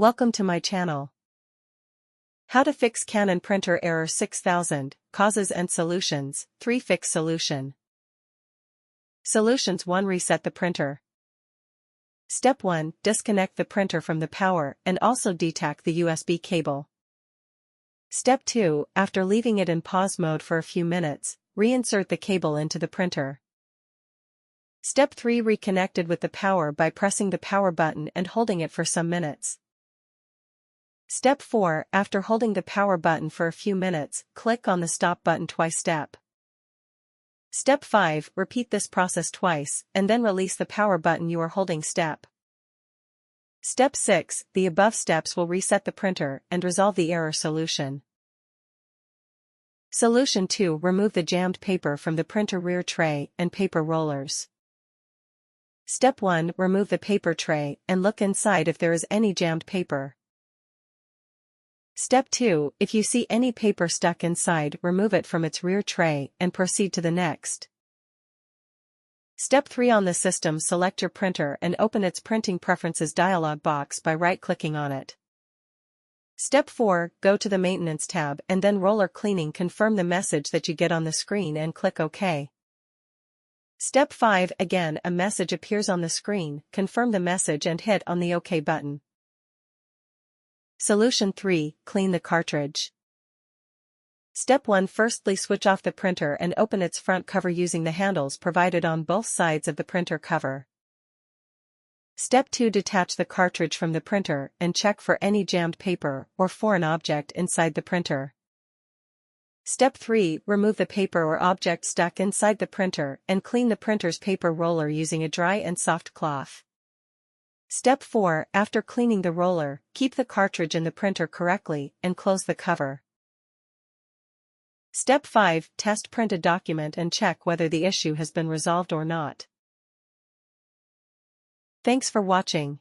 Welcome to my channel. How to fix Canon printer error 6000, causes and solutions. 3 Fix solution. Solutions 1 Reset the printer. Step 1 Disconnect the printer from the power and also detach the USB cable. Step 2 After leaving it in pause mode for a few minutes, reinsert the cable into the printer. Step 3 Reconnected with the power by pressing the power button and holding it for some minutes. Step 4 After holding the power button for a few minutes, click on the stop button twice. Step 5 Repeat this process twice, and then release the power button you are holding. Step 6 The above steps will reset the printer and resolve the error solution. Solution 2 Remove the jammed paper from the printer rear tray and paper rollers. Step 1 Remove the paper tray and look inside if there is any jammed paper. Step 2 If you see any paper stuck inside, remove it from its rear tray and proceed to the next. Step 3 On the system, select your printer and open its printing preferences dialog box by right-clicking on it. Step 4 Go to the Maintenance tab and then Roller Cleaning. Confirm the message that you get on the screen and click OK. Step 5 Again, a message appears on the screen. Confirm the message and hit on the OK button. Solution 3 Clean the cartridge. Step 1 Firstly, switch off the printer and open its front cover using the handles provided on both sides of the printer cover. Step 2 Detach the cartridge from the printer and check for any jammed paper or foreign object inside the printer. Step 3 Remove the paper or object stuck inside the printer and clean the printer's paper roller using a dry and soft cloth. Step 4 After cleaning the roller, keep the cartridge in the printer correctly and close the cover. Step 5 Test printed document and check whether the issue has been resolved or not. Thanks for watching.